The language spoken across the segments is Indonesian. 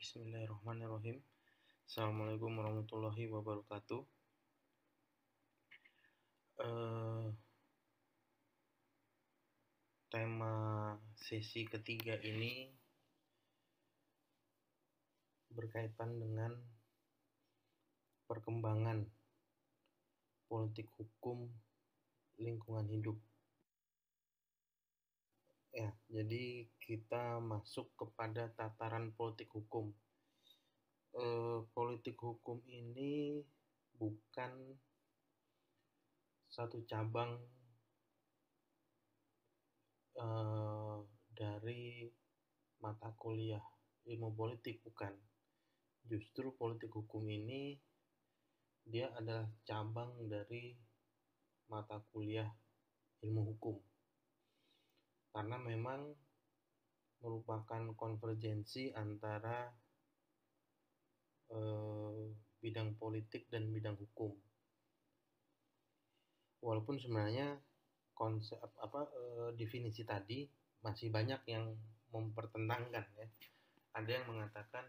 Bismillahirrahmanirrahim. Assalamualaikum warahmatullahi wabarakatuh. Tema sesi ketiga ini berkaitan dengan perkembangan politik hukum lingkungan hidup. Ya, jadi kita masuk kepada tataran politik hukum. Politik hukum ini bukan satu cabang dari mata kuliah ilmu politik, bukan. Justru politik hukum ini dia adalah cabang dari mata kuliah ilmu hukum, karena memang merupakan konvergensi antara bidang politik dan bidang hukum. Walaupun sebenarnya konsep definisi tadi masih banyak yang mempertentangkan, ya. Ada yang mengatakan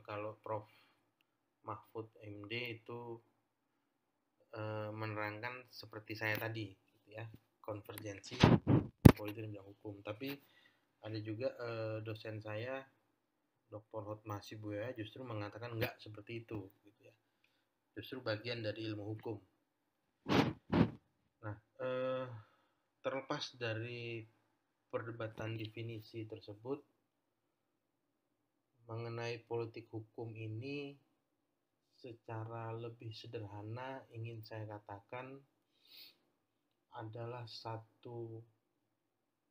kalau Prof. Mahfud MD itu menerangkan seperti saya tadi, gitu ya, konvergensi politik dan bidang hukum. Tapi ada juga dosen saya, Dr. Hotma Hasibuya, justru mengatakan enggak seperti itu, gitu ya. Justru bagian dari ilmu hukum. Nah, terlepas dari perdebatan definisi tersebut, mengenai politik hukum ini secara lebih sederhana ingin saya katakan adalah satu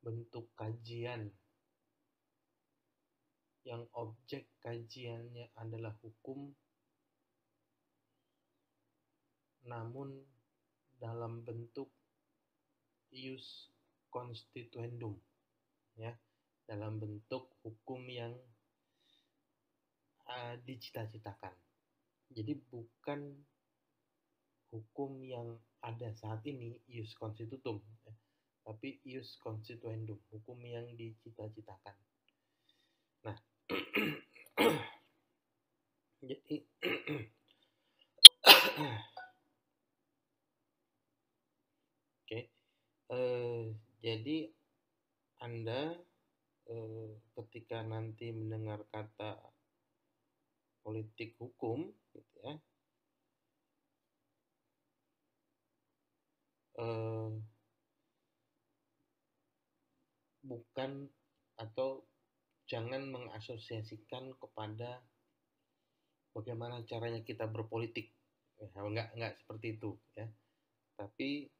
bentuk kajian yang objek kajiannya adalah hukum, namun dalam bentuk ius constituendum, ya, dalam bentuk hukum yang dicita-citakan. Jadi bukan hukum yang ada saat ini ius constitutum, ya, tapi ius constituendum, hukum yang dicita-citakan. Nah, jadi jadi Anda ketika nanti mendengar kata politik hukum, gitu ya, bukan atau jangan mengasosiasikan kepada bagaimana caranya kita berpolitik, ya, enggak seperti itu, ya. Tapi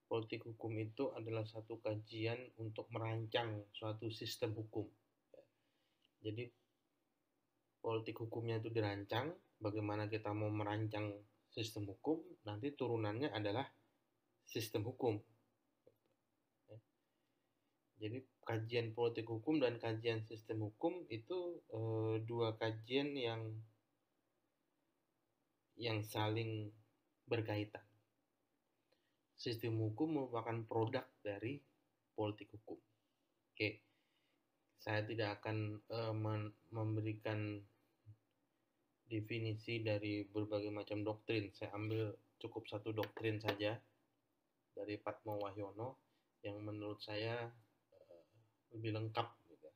politik hukum itu adalah satu kajian untuk merancang suatu sistem hukum. Jadi politik hukumnya itu dirancang, bagaimana kita mau merancang sistem hukum, nanti turunannya adalah sistem hukum. Jadi kajian politik hukum dan kajian sistem hukum itu dua kajian yang saling berkaitan. Sistem hukum merupakan produk dari politik hukum. Oke, saya tidak akan memberikan definisi dari berbagai macam doktrin. Saya ambil cukup satu doktrin saja dari Patmo Wahyono yang menurut saya lebih lengkap, gitu.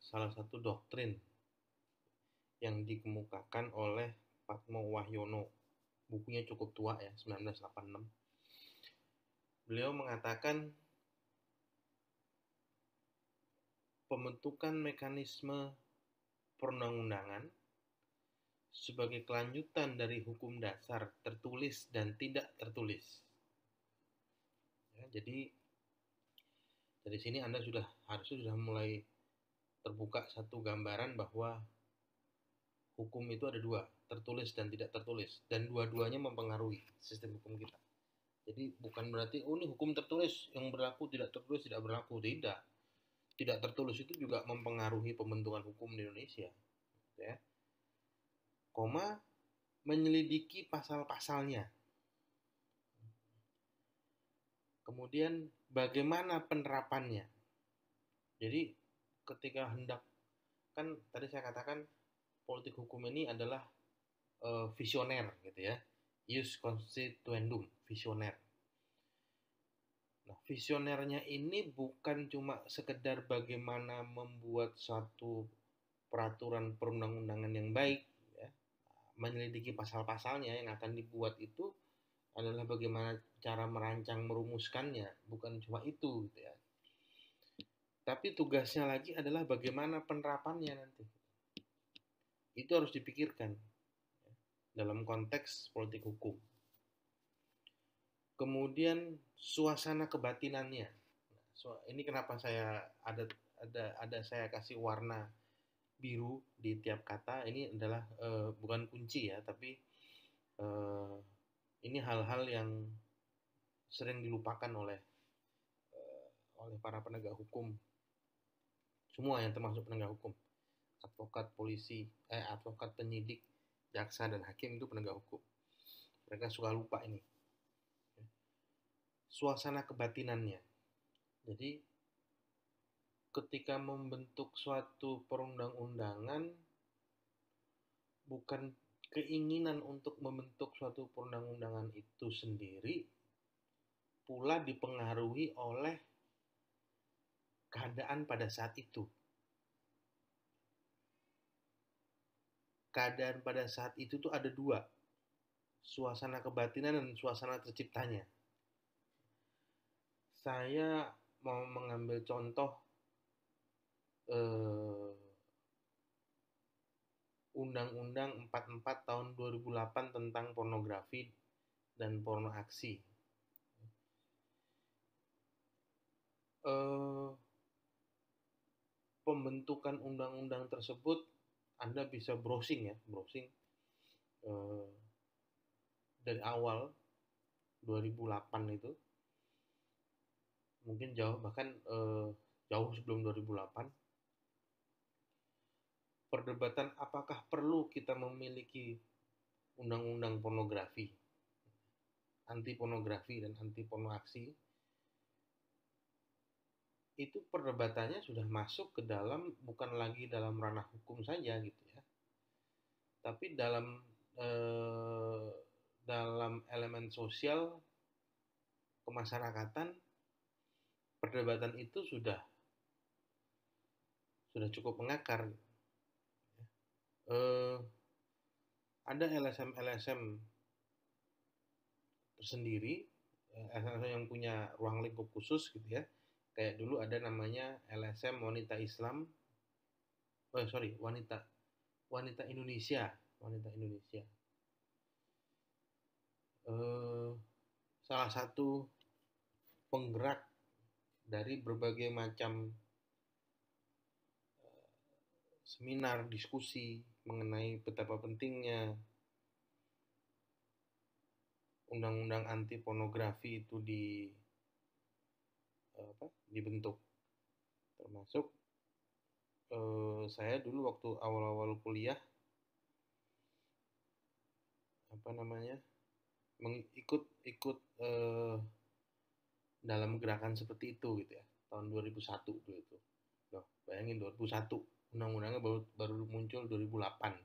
Salah satu doktrin yang dikemukakan oleh Patmo Wahyono. Bukunya cukup tua, ya, 1986. Beliau mengatakan pembentukan mekanisme perundang-undangan sebagai kelanjutan dari hukum dasar tertulis dan tidak tertulis. Ya, jadi dari sini Anda harusnya sudah mulai terbuka satu gambaran bahwa hukum itu ada dua, tertulis dan tidak tertulis, dan dua-duanya mempengaruhi sistem hukum kita. Jadi bukan berarti ini hukum tertulis yang berlaku, tidak tertulis tidak berlaku, tidak. tidak tertulis itu juga mempengaruhi pembentukan hukum di Indonesia, ya. Koma, menyelidiki pasal-pasalnya. Kemudian bagaimana penerapannya. Jadi ketika hendak, kan tadi saya katakan politik hukum ini adalah visioner gitu ya. Ius constituendum, visioner. Nah, visionernya ini bukan cuma sekedar bagaimana membuat satu peraturan perundang-undangan yang baik, ya. Menyelidiki pasal-pasalnya yang akan dibuat itu adalah bagaimana cara merancang merumuskannya, bukan cuma itu gitu ya. Tapi tugasnya lagi adalah bagaimana penerapannya nanti. Itu harus dipikirkan dalam konteks politik hukum. Kemudian suasana kebatinannya. Ini kenapa saya ada saya kasih warna biru di tiap kata. Ini adalah bukan kunci ya, tapi ini hal-hal yang sering dilupakan oleh para penegak hukum. Semua yang termasuk penegak hukum. Advokat, polisi, advokat, penyidik, jaksa, dan hakim itu penegak hukum. Mereka suka lupa ini. Suasana kebatinannya. Jadi ketika membentuk suatu perundang-undangan, bukan keinginan untuk membentuk suatu perundang-undangan itu sendiri pula dipengaruhi oleh keadaan pada saat itu. Keadaan pada saat itu tuh ada dua, suasana kebatinan dan suasana terciptanya. Saya mau mengambil contoh Undang-Undang 44 tahun 2008 tentang pornografi dan porno aksi. Pembentukan undang-undang tersebut Anda bisa browsing dari awal 2008 itu, mungkin bahkan jauh sebelum 2008, perdebatan apakah perlu kita memiliki undang-undang pornografi, anti pornografi dan anti porno aksi, itu perdebatannya sudah masuk ke dalam, bukan lagi dalam ranah hukum saja gitu ya, tapi dalam elemen sosial kemasyarakatan. Perdebatan itu sudah cukup mengakar. Ada LSM tersendiri, LSM yang punya ruang lingkup khusus gitu ya. Kayak dulu ada namanya LSM wanita Islam, wanita Indonesia. Salah satu penggerak dari berbagai macam seminar, diskusi mengenai betapa pentingnya undang-undang anti pornografi itu dibentuk. Termasuk saya dulu waktu awal-awal kuliah ikut dalam gerakan seperti itu gitu ya, tahun 2001 itu. Bayangin 2001, undang-undangnya baru muncul 2008.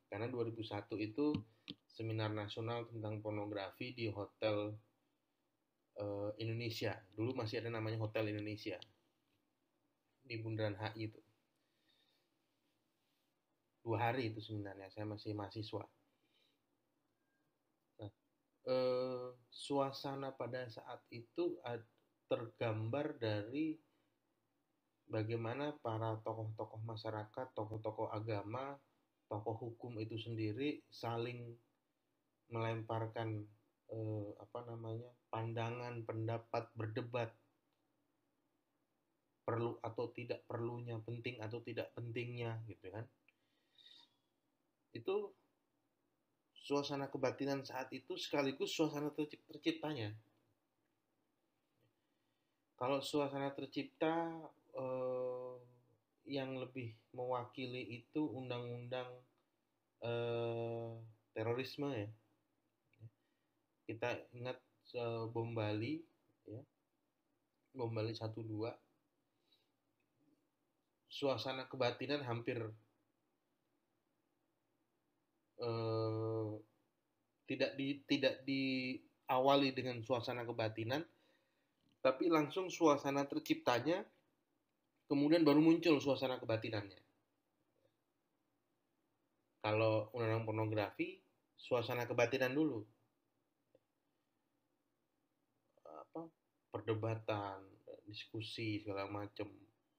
Karena 2001 itu seminar nasional tentang pornografi di Hotel Indonesia. Dulu masih ada namanya Hotel Indonesia di Bundaran HI itu. 2 hari itu seminarnya, saya masih mahasiswa. Nah, suasana pada saat itu tergambar dari bagaimana para tokoh-tokoh masyarakat, tokoh-tokoh agama, tokoh hukum itu sendiri saling melemparkan pandangan, pendapat, berdebat, perlu atau tidak perlunya, penting atau tidak pentingnya gitu kan. Itu suasana kebatinan saat itu sekaligus suasana terciptanya. Kalau suasana tercipta yang lebih mewakili itu undang-undang terorisme ya. Kita ingat bom Bali, ya, bom Bali 1-2, suasana kebatinan hampir tidak diawali dengan suasana kebatinan, tapi langsung suasana terciptanya, kemudian baru muncul suasana kebatinannya. Kalau undang-undang pornografi, suasana kebatinan dulu, perdebatan, diskusi segala macam,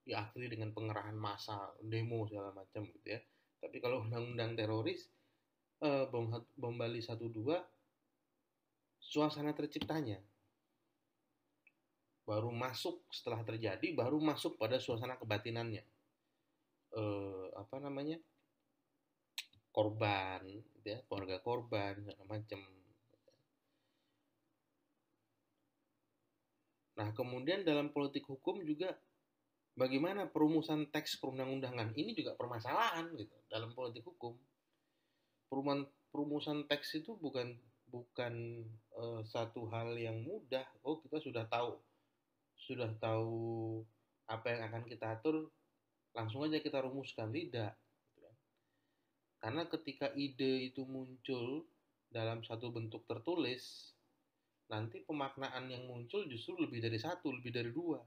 diakhiri dengan pengerahan massa, demo segala macam gitu ya. Tapi kalau undang-undang teroris, bom Bali 1-2, suasana terciptanya baru masuk, setelah terjadi baru masuk pada suasana kebatinannya. Korban, gitu ya, keluarga korban segala macam. Nah, kemudian dalam politik hukum juga bagaimana perumusan teks perundang-undangan ini juga permasalahan gitu dalam politik hukum. Perumusan teks itu bukan satu hal yang mudah. Oh, kita sudah tahu apa yang akan kita atur, langsung aja kita rumuskan, tidak. Karena ketika ide itu muncul dalam satu bentuk tertulis, nanti pemaknaan yang muncul justru lebih dari satu, lebih dari dua.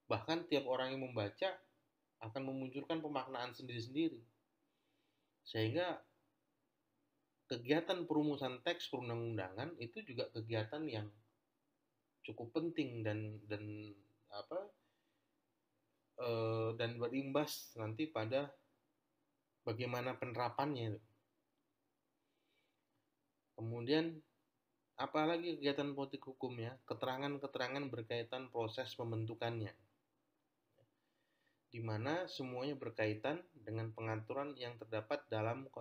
Bahkan tiap orang yang membaca akan memunculkan pemaknaan sendiri-sendiri. Sehingga kegiatan perumusan teks perundang-undangan itu juga kegiatan yang cukup penting dan berimbas nanti pada bagaimana penerapannya. Kemudian apalagi kegiatan politik hukumnya, keterangan-keterangan berkaitan proses pembentukannya, di mana semuanya berkaitan dengan pengaturan yang terdapat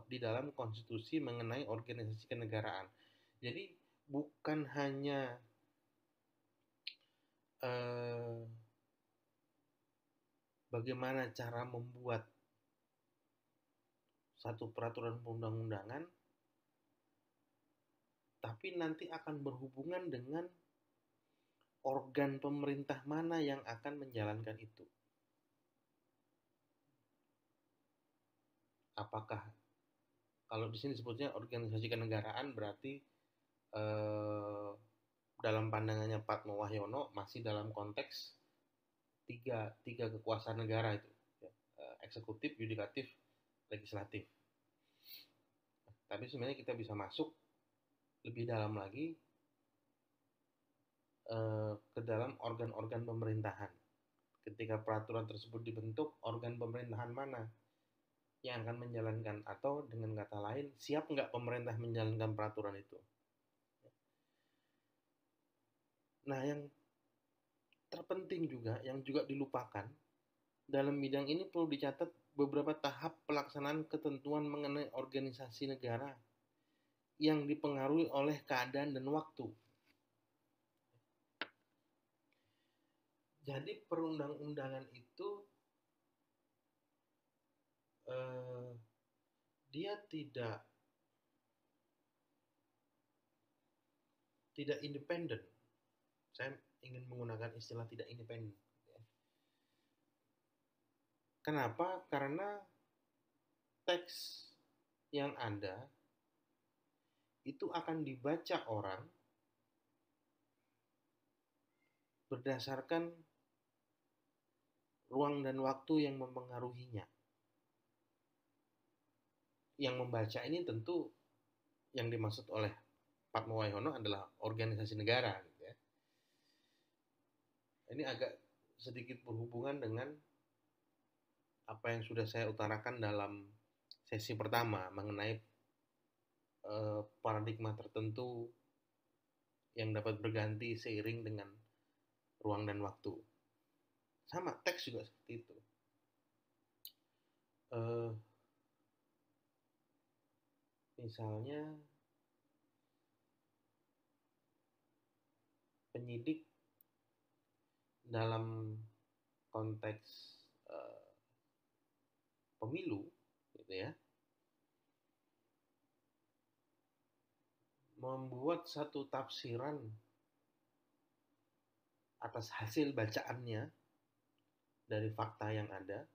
di dalam konstitusi mengenai organisasi kenegaraan. Jadi bukan hanya bagaimana cara membuat satu peraturan perundang-undangan, tapi nanti akan berhubungan dengan organ pemerintah mana yang akan menjalankan itu. Apakah, kalau di sini sebutnya organisasi kenegaraan, berarti dalam pandangannya Patmo Wahyono masih dalam konteks tiga kekuasaan negara itu, eksekutif, yudikatif, legislatif. Tapi sebenarnya kita bisa masuk lebih dalam lagi ke dalam organ-organ pemerintahan. Ketika peraturan tersebut dibentuk, organ pemerintahan mana yang akan menjalankan, atau dengan kata lain, siap nggak pemerintah menjalankan peraturan itu. Nah, yang terpenting juga, yang juga dilupakan, dalam bidang ini perlu dicatat beberapa tahap pelaksanaan ketentuan mengenai organisasi negara yang dipengaruhi oleh keadaan dan waktu. Jadi perundang-undangan itu dia tidak independen. Saya ingin menggunakan istilah tidak independen. Kenapa? Karena teks yang ada itu akan dibaca orang berdasarkan ruang dan waktu yang mempengaruhinya. Yang membaca ini tentu yang dimaksud oleh Patmo Wahyono adalah organisasi negara. Gitu ya. Ini agak sedikit berhubungan dengan apa yang sudah saya utarakan dalam sesi pertama mengenai paradigma tertentu yang dapat berganti seiring dengan ruang dan waktu. Sama, teks juga seperti itu. Misalnya penyidik dalam konteks pemilu, gitu ya, membuat satu tafsiran atas hasil bacaannya dari fakta yang ada,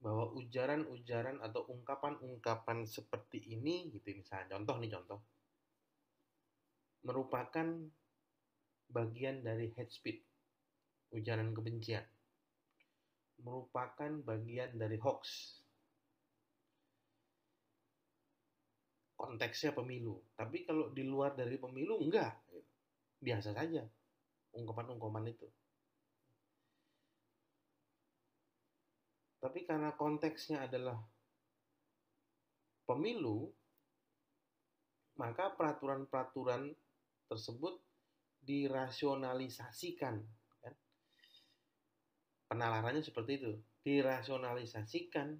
bahwa ujaran-ujaran atau ungkapan-ungkapan seperti ini, gitu misalnya, contoh, merupakan bagian dari hate speech, ujaran kebencian, merupakan bagian dari hoax, konteksnya pemilu. Tapi kalau di luar dari pemilu, enggak, biasa saja ungkapan-ungkapan itu. Tapi karena konteksnya adalah pemilu, maka peraturan-peraturan tersebut dirasionalisasikan. Kan? Penalarannya seperti itu, dirasionalisasikan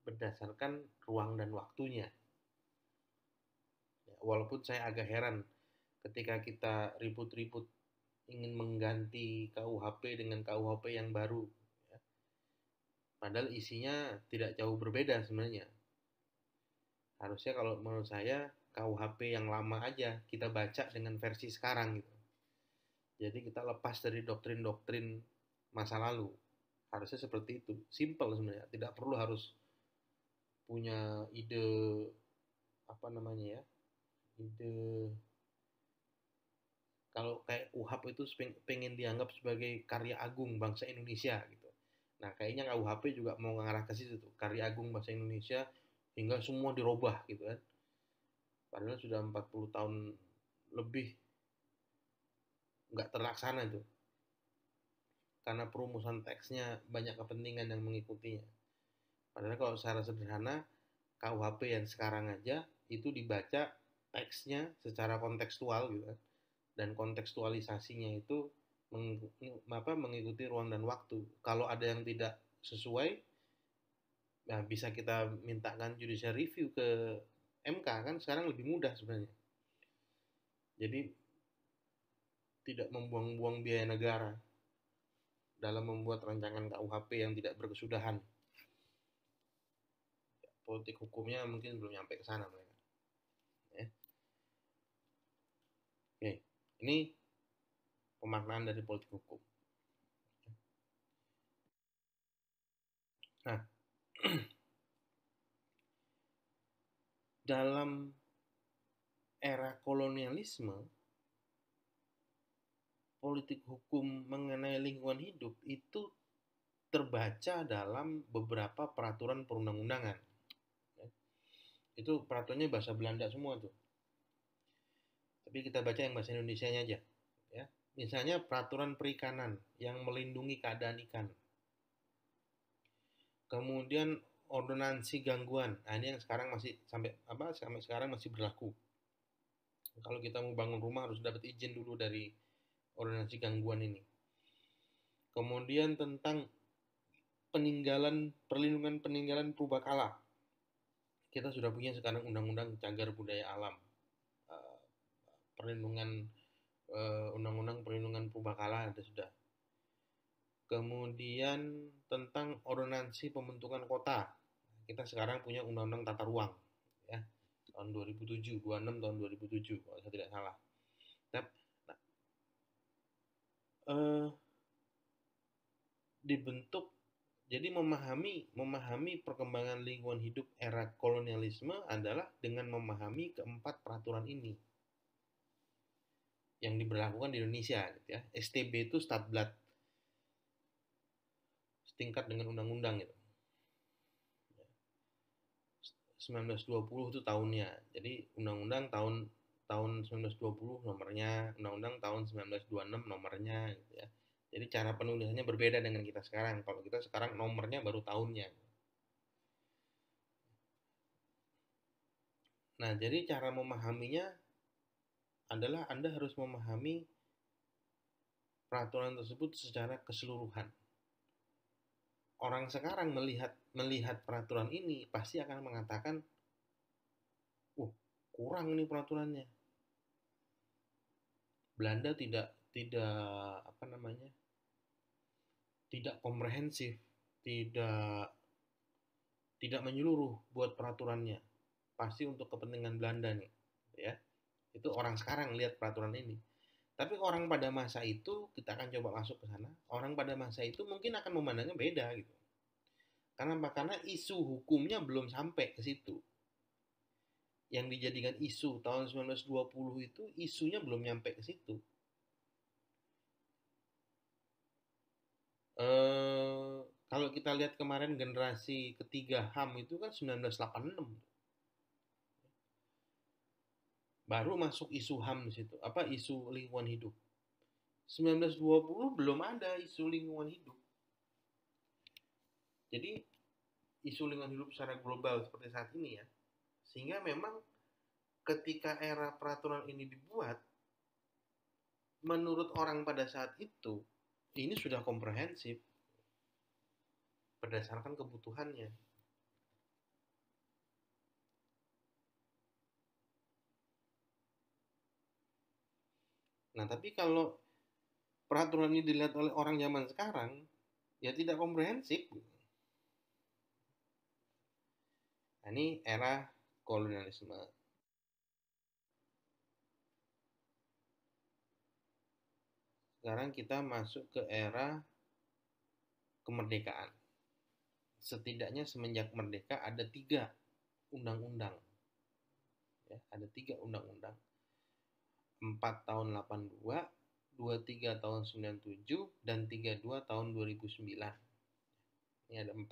berdasarkan ruang dan waktunya. Walaupun saya agak heran ketika kita ribut-ribut ingin mengganti KUHP dengan KUHP yang baru, padahal isinya tidak jauh berbeda sebenarnya. Harusnya kalau menurut saya KUHP yang lama aja kita baca dengan versi sekarang gitu. Jadi kita lepas dari doktrin-doktrin masa lalu. Harusnya seperti itu. Simple sebenarnya. Tidak perlu harus punya ide apa namanya ya? Ide kalau kayak KUHP itu pengen dianggap sebagai karya agung bangsa Indonesia gitu. Nah, kayaknya KUHP juga mau ngarah ke situ tuh, karya agung bangsa Indonesia hingga semua dirubah gitu kan. Padahal sudah 40 tahun lebih nggak terlaksana itu. Karena perumusan teksnya banyak kepentingan yang mengikutinya. Padahal kalau secara sederhana, KUHP yang sekarang aja itu dibaca teksnya secara kontekstual gitu kan. Dan kontekstualisasinya itu mengikuti ruang dan waktu. Kalau ada yang tidak sesuai, nah bisa kita mintakan judicial review ke MK kan sekarang lebih mudah sebenarnya. Jadi tidak membuang-buang biaya negara dalam membuat rancangan KUHP yang tidak berkesudahan. Politik hukumnya mungkin belum nyampe ke sana mereka. Ya. Oke, ini pemaknaan dari politik hukum. Nah, dalam era kolonialisme, politik hukum mengenai lingkungan hidup itu terbaca dalam beberapa peraturan perundang-undangan. Itu peraturannya bahasa Belanda semua tuh. Tapi kita baca yang bahasa Indonesianya aja. Ya. Misalnya peraturan perikanan yang melindungi keadaan ikan. Kemudian ordonansi gangguan. Nah, ini yang sekarang masih sampai sekarang masih berlaku. Kalau kita mau bangun rumah harus dapat izin dulu dari ordonansi gangguan ini. Kemudian tentang perlindungan peninggalan purbakala. Kita sudah punya sekarang undang-undang cagar budaya alam. Undang-undang perlindungan purbakala ada sudah. Kemudian tentang ordonansi pembentukan kota. Kita sekarang punya undang-undang tata ruang ya. Tahun 2007, 26 tahun 2007 kalau saya tidak salah. Dibentuk jadi memahami perkembangan lingkungan hidup era kolonialisme adalah dengan memahami keempat peraturan ini yang diberlakukan di Indonesia gitu ya. STB itu Stadblad setingkat dengan undang-undang gitu. 1920 itu tahunnya. Jadi undang-undang tahun 1920 nomornya, undang-undang tahun 1926 nomornya gitu ya. Jadi cara penulisannya berbeda dengan kita sekarang. Kalau kita sekarang nomornya baru tahunnya. Nah, jadi cara memahaminya adalah Anda harus memahami peraturan tersebut secara keseluruhan. Orang sekarang melihat peraturan ini pasti akan mengatakan, kurang nih peraturannya. Belanda tidak komprehensif tidak menyeluruh buat peraturannya. Pasti untuk kepentingan Belanda nih, ya. Itu orang sekarang lihat peraturan ini. Tapi orang pada masa itu, kita akan coba masuk ke sana. Orang pada masa itu mungkin akan memandangnya beda gitu. Karena apa? Karena isu hukumnya belum sampai ke situ. Yang dijadikan isu tahun 1920 itu isunya belum nyampe ke situ. Kalau kita lihat kemarin generasi ketiga HAM itu kan 1986. Baru masuk isu HAM di situ. Apa isu lingkungan hidup. 1920 belum ada isu lingkungan hidup. Jadi isu lingkungan hidup secara global seperti saat ini ya. Sehingga memang ketika era peraturan ini dibuat, menurut orang pada saat itu, ini sudah komprehensif berdasarkan kebutuhannya. Nah, tapi kalau peraturan ini dilihat oleh orang zaman sekarang, ya tidak komprehensif. Nah, ini era kolonialisme. Sekarang kita masuk ke era kemerdekaan. Setidaknya semenjak merdeka ada 3 undang-undang. Ya, ada 3 undang-undang. 4 tahun 82, 23 tahun 97, dan 32 tahun 2009. Ini ada 4.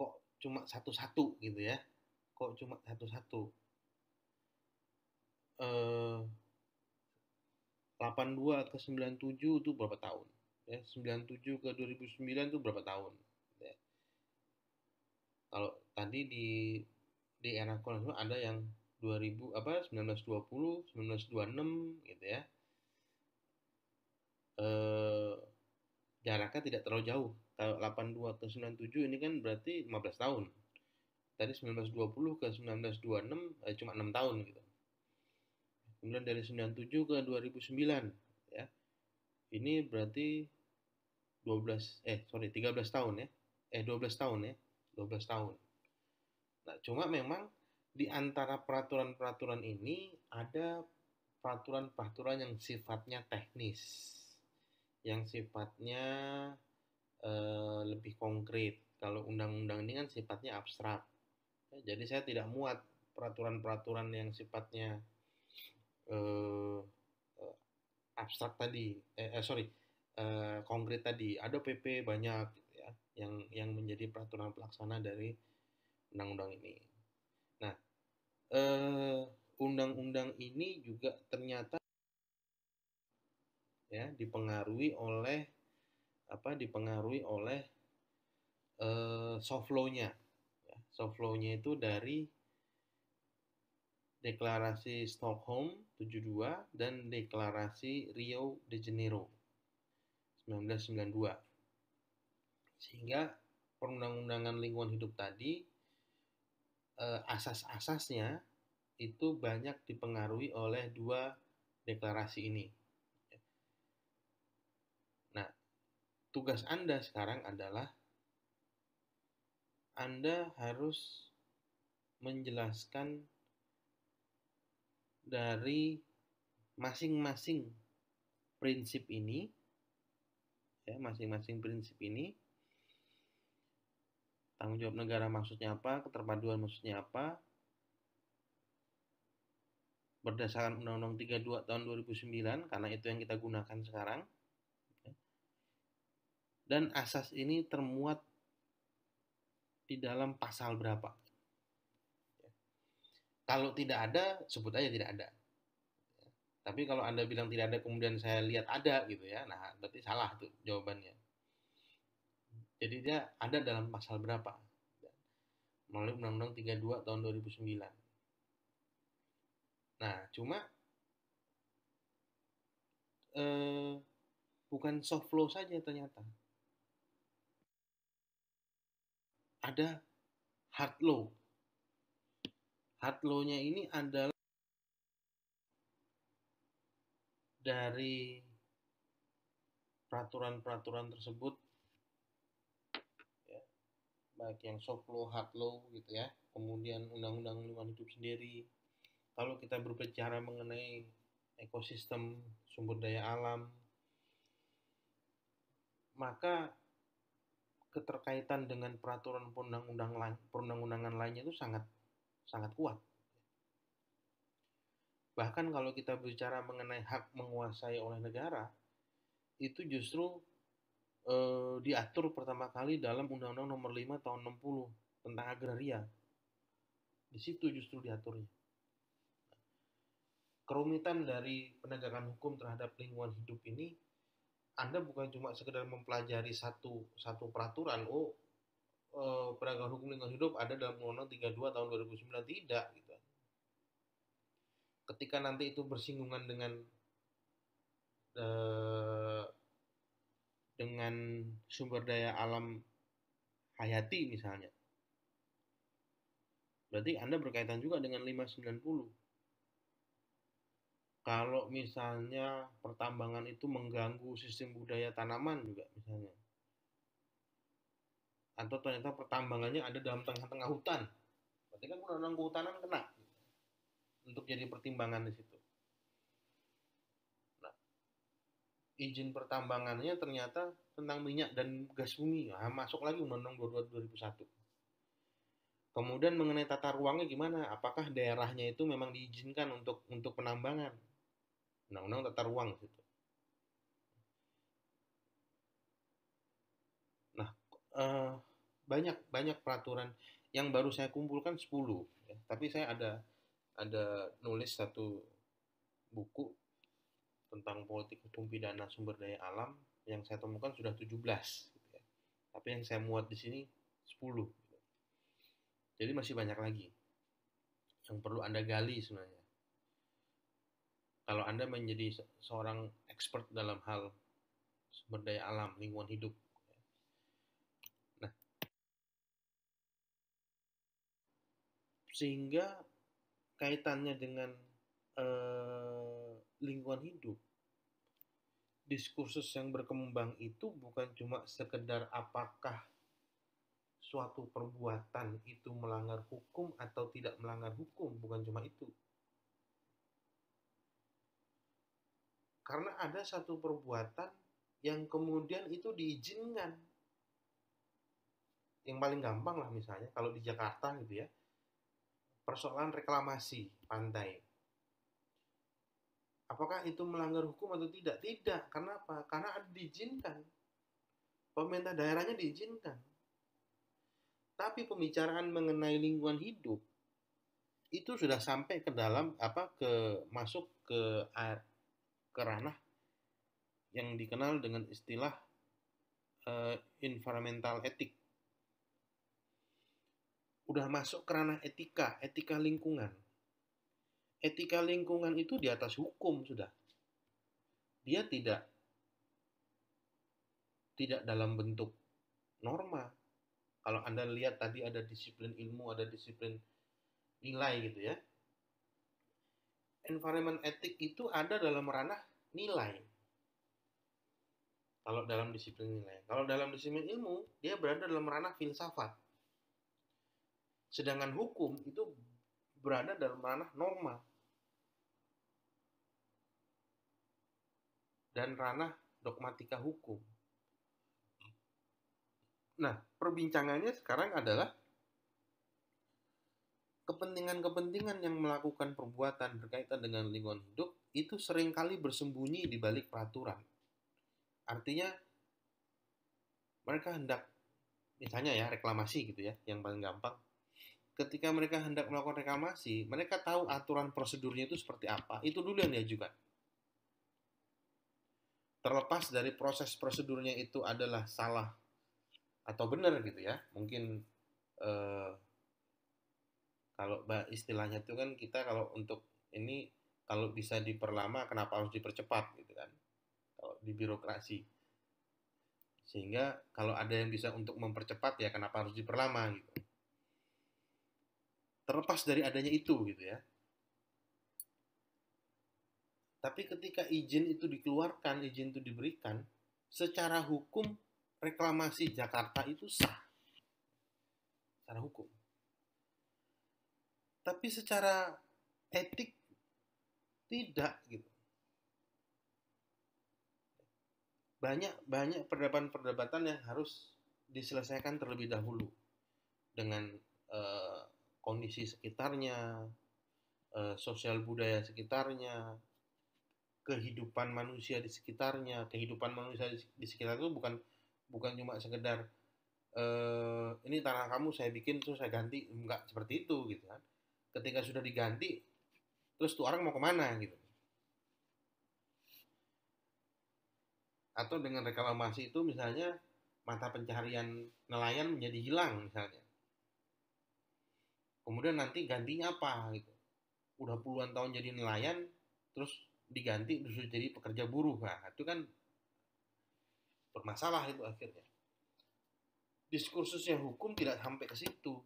Kok cuma satu-satu gitu ya? Kok cuma satu-satu? 82 ke 97 itu berapa tahun? Ya, 97 ke 2009 itu berapa tahun? Ya. Kalau tadi di era kolonial ada yang 2000 apa 1920, 1926 gitu ya. Jaraknya tidak terlalu jauh. Kalau 82 ke 97 ini kan berarti 15 tahun. Tadi 1920 ke 1926 cuma 6 tahun gitu. Kemudian dari 97 ke 2009 ya. Ini berarti 13 tahun ya. 12 tahun ya. 12 tahun. Nah, cuma memang di antara peraturan-peraturan ini ada peraturan-peraturan yang sifatnya teknis, yang sifatnya lebih konkret. Kalau undang-undang ini kan sifatnya abstrak. Jadi saya tidak muat peraturan-peraturan yang sifatnya eh, abstrak tadi. Konkret tadi. Ada PP banyak gitu ya, yang menjadi peraturan pelaksana dari undang-undang ini. Nah, undang-undang ini juga ternyata ya dipengaruhi oleh soft law-nya. Ya, soft law-nya itu dari Deklarasi Stockholm 72 dan Deklarasi Rio de Janeiro 1992. Sehingga perundang-undangan lingkungan hidup tadi asas-asasnya itu banyak dipengaruhi oleh 2 deklarasi ini. Nah, tugas Anda sekarang adalah Anda harus menjelaskan dari masing-masing prinsip ini, ya, masing-masing prinsip ini, tanggung jawab negara maksudnya apa, keterpaduan maksudnya apa, berdasarkan Undang-Undang 32 tahun 2009, karena itu yang kita gunakan sekarang. Dan asas ini termuat di dalam pasal berapa. Kalau tidak ada, sebut aja tidak ada. Tapi kalau Anda bilang tidak ada, kemudian saya lihat ada gitu ya, nah berarti salah tuh jawabannya. Jadi dia ada dalam pasal berapa? Melalui Undang-Undang 32 tahun 2009. Nah, cuma bukan soft law saja ternyata. Ada hard law. Hard law-nya ini adalah dari peraturan-peraturan tersebut, ya, baik yang soft law, hard law gitu ya, kemudian undang-undang lingkungan hidup sendiri. Kalau kita berbicara mengenai ekosistem sumber daya alam, maka keterkaitan dengan peraturan perundang-undangan lainnya itu sangat sangat kuat. Bahkan kalau kita bicara mengenai hak menguasai oleh negara, itu justru diatur pertama kali dalam Undang-Undang Nomor 5 Tahun 60 tentang agraria. Di situ justru diaturnya. Kerumitan dari penegakan hukum terhadap lingkungan hidup ini, Anda bukan cuma sekedar mempelajari satu peraturan, penegakan hukum lingkungan hidup ada dalam Undang-Undang 32 tahun 2009, tidak gitu. Ketika nanti itu bersinggungan dengan sumber daya alam hayati misalnya, berarti Anda berkaitan juga dengan 590. Kalau misalnya pertambangan itu mengganggu sistem budaya tanaman juga misalnya, atau ternyata pertambangannya ada dalam tengah-tengah hutan, berarti kan undang-undang kehutanan kena untuk jadi pertimbangan di situ. Nah, izin pertambangannya ternyata tentang minyak dan gas bumi, masuk lagi undang-undang 22 2001. Kemudian mengenai tata ruangnya gimana? Apakah daerahnya itu memang diizinkan untuk penambangan? Undang-undang tata ruang situ. Nah, banyak peraturan yang baru saya kumpulkan 10 ya. Tapi saya ada nulis satu buku tentang politik hukum pidana sumber daya alam yang saya temukan sudah 17 gitu ya. Tapi yang saya muat di sini 10. Jadi masih banyak lagi yang perlu Anda gali sebenarnya. Kalau Anda menjadi seorang expert dalam hal sumber daya alam, lingkungan hidup. Nah, sehingga kaitannya dengan lingkungan hidup, diskursus yang berkembang itu bukan cuma sekedar apakah suatu perbuatan itu melanggar hukum atau tidak melanggar hukum, bukan cuma itu. Karena ada satu perbuatan yang kemudian itu diizinkan. Yang paling gampang lah misalnya, kalau di Jakarta gitu ya, persoalan reklamasi pantai. Apakah itu melanggar hukum atau tidak? Tidak. Karena apa? Karena ada diizinkan. Pemerintah daerahnya diizinkan. Tapi pembicaraan mengenai lingkungan hidup itu sudah sampai ke dalam masuk ke ranah yang dikenal dengan istilah environmental ethic. Udah masuk ke ranah etika lingkungan. Etika lingkungan itu di atas hukum sudah. Dia tidak dalam bentuk norma. Kalau Anda lihat tadi ada disiplin ilmu, ada disiplin nilai gitu ya. Environment ethic itu ada dalam ranah nilai. Kalau dalam disiplin nilai. Kalau dalam disiplin ilmu, dia berada dalam ranah filsafat. Sedangkan hukum itu berada dalam ranah norma dan ranah dogmatika hukum. Nah, perbincangannya sekarang adalah kepentingan-kepentingan yang melakukan perbuatan berkaitan dengan lingkungan hidup itu seringkali bersembunyi di balik peraturan. Artinya mereka hendak, misalnya ya reklamasi gitu ya, yang paling gampang. Ketika mereka hendak melakukan reklamasi, mereka tahu aturan prosedurnya itu seperti apa. Itu dulu yang diajukan. Terlepas dari proses prosedurnya itu adalah salah atau benar gitu ya. Mungkin kalau istilahnya itu kan kita kalau untuk ini kalau bisa diperlama kenapa harus dipercepat gitu kan. Kalau di birokrasi. Sehingga kalau ada yang bisa untuk mempercepat ya kenapa harus diperlama gitu. Terlepas dari adanya itu gitu ya. Tapi ketika izin itu dikeluarkan, izin itu diberikan, secara hukum reklamasi Jakarta itu sah secara hukum. Tapi secara etik tidak gitu. Banyak perdebatan-perdebatan yang harus diselesaikan terlebih dahulu dengan kondisi sekitarnya, sosial budaya sekitarnya, kehidupan manusia di sekitarnya. Kehidupan manusia di sekitar itu bukan cuma sekedar ini tanah kamu saya bikin terus saya ganti, enggak seperti itu gitu kan. Ketika sudah diganti, terus tuh orang mau kemana gitu. Atau dengan reklamasi itu misalnya mata pencaharian nelayan menjadi hilang misalnya. Kemudian nanti gantinya apa gitu. Udah puluhan tahun jadi nelayan, terus diganti terus jadi pekerja buruh. Nah, itu kan bermasalah itu akhirnya. Diskursusnya hukum tidak sampai ke situ.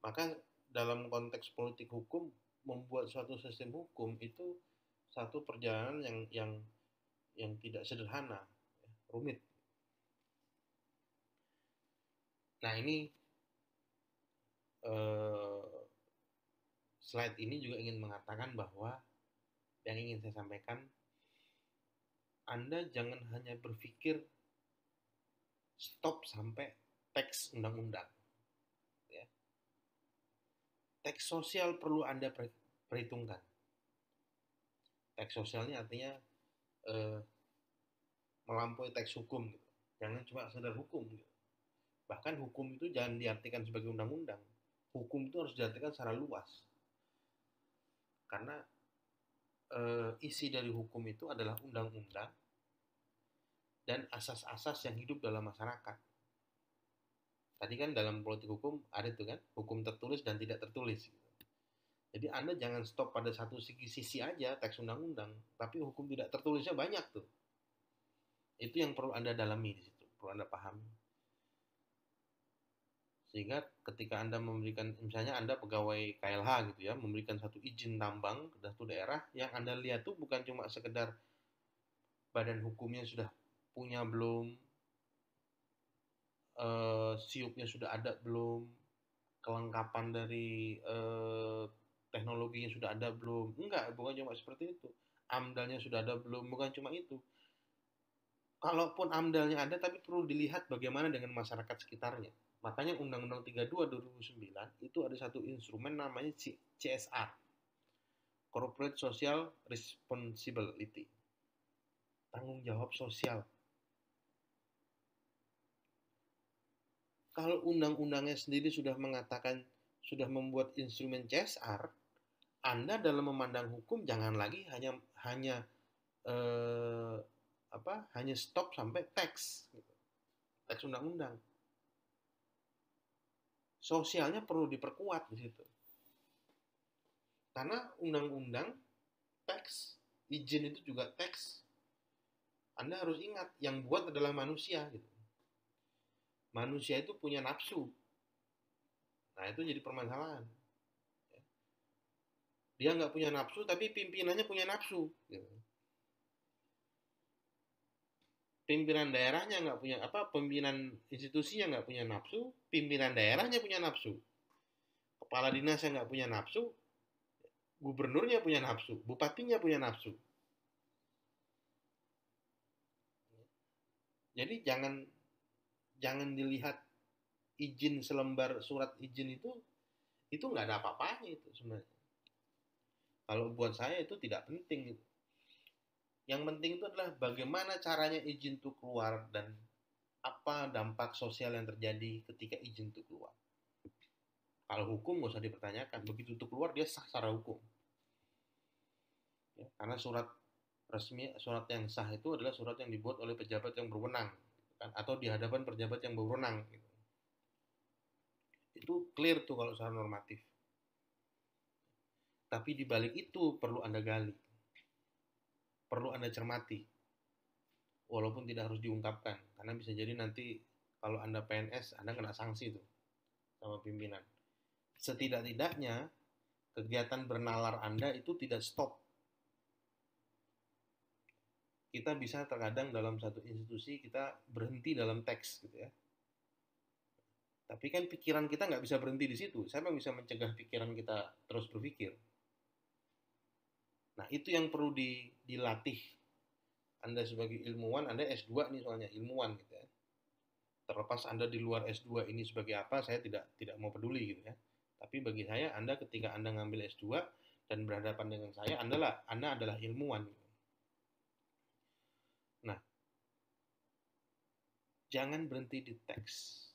Maka dalam konteks politik hukum, membuat suatu sistem hukum itu satu perjalanan yang tidak sederhana, rumit. Nah ini slide ini juga ingin mengatakan bahwa yang ingin saya sampaikan, Anda jangan hanya berpikir stop sampai teks undang-undang. Ya. Teks sosial perlu Anda perhitungkan. Teks sosial ini artinya melampaui teks hukum. Gitu. Jangan cuma sekedar hukum. Gitu. Bahkan hukum itu jangan diartikan sebagai undang-undang. Hukum itu harus diartikan secara luas. Karena isi dari hukum itu adalah undang-undang dan asas-asas yang hidup dalam masyarakat. Tadi kan dalam politik hukum ada itu kan, hukum tertulis dan tidak tertulis. Jadi Anda jangan stop pada satu sisi aja teks undang-undang, tapi hukum tidak tertulisnya banyak tuh. Itu yang perlu Anda dalami di situ, perlu Anda pahami. Sehingga ketika Anda memberikan, misalnya Anda pegawai KLH gitu ya, memberikan satu izin tambang ke satu daerah, yang Anda lihat tuh bukan cuma sekedar badan hukumnya sudah punya belum, siupnya sudah ada belum, kelengkapan dari teknologinya sudah ada belum. Enggak, bukan cuma seperti itu. AMDALnya sudah ada belum, bukan cuma itu. Kalaupun AMDALnya ada, tapi perlu dilihat bagaimana dengan masyarakat sekitarnya. Makanya Undang-Undang 32 2009 itu ada satu instrumen namanya CSR, Corporate Social Responsibility, tanggung jawab sosial. Kalau undang-undangnya sendiri sudah mengatakan, sudah membuat instrumen CSR, Anda dalam memandang hukum jangan lagi hanya stop sampai teks undang-undang. Sosialnya perlu diperkuat di situ. Karena undang-undang teks, izin itu juga teks. Anda harus ingat, yang buat adalah manusia gitu. Manusia itu punya nafsu. Nah, itu jadi permasalahan. Dia nggak punya nafsu, tapi pimpinannya punya nafsu. Gitu. Pimpinan daerahnya nggak punya pimpinan institusinya nggak punya nafsu, pimpinan daerahnya punya nafsu. Kepala dinasnya nggak punya nafsu, gubernurnya punya nafsu, bupatinya punya nafsu. Jadi jangan dilihat izin selembar surat izin itu nggak ada apa-apanya itu sebenarnya. Kalau buat saya itu tidak penting gitu. Yang penting itu adalah bagaimana caranya izin itu keluar dan apa dampak sosial yang terjadi ketika izin itu keluar. Kalau hukum nggak usah dipertanyakan, begitu itu keluar dia sah secara hukum. Ya, karena surat resmi, surat yang sah itu adalah surat yang dibuat oleh pejabat yang berwenang, kan? Atau di hadapan pejabat yang berwenang. Gitu. Itu clear tuh kalau secara normatif. Tapi di balik itu perlu Anda gali, perlu Anda cermati, walaupun tidak harus diungkapkan, karena bisa jadi nanti kalau Anda PNS, Anda kena sanksi tuh sama pimpinan. Setidak-tidaknya kegiatan bernalar Anda itu tidak stop. kita bisa terkadang dalam satu institusi kita berhenti dalam teks gitu ya. Tapi kan pikiran kita nggak bisa berhenti di situ. Siapa yang bisa mencegah pikiran kita terus berpikir? Nah, itu yang perlu dilatih. Anda sebagai ilmuwan, Anda S2 nih soalnya, ilmuwan gitu ya. Terlepas Anda di luar S2 ini sebagai apa, saya tidak mau peduli gitu ya. Tapi bagi saya, Anda ketika Anda ngambil S2 dan berhadapan dengan saya, Anda adalah ilmuwan. Nah, jangan berhenti di teks.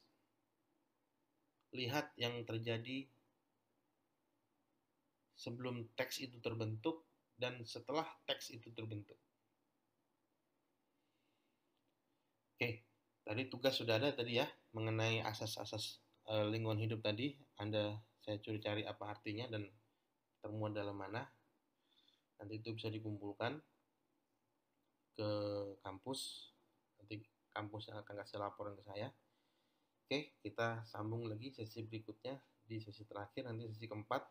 Lihat yang terjadi sebelum teks itu terbentuk dan setelah teks itu terbentuk. Oke, tadi tugas sudah ada tadi ya mengenai asas-asas lingkungan hidup tadi. Saya cari apa artinya dan termuat dalam mana. Nanti itu bisa dikumpulkan ke kampus. Nanti kampus yang akan kasih laporan ke saya. Oke, kita sambung lagi sesi berikutnya di sesi terakhir, nanti sesi keempat.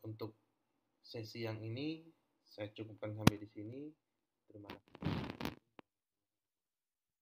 Untuk sesi yang ini saya cukupkan sampai di sini. Terima kasih.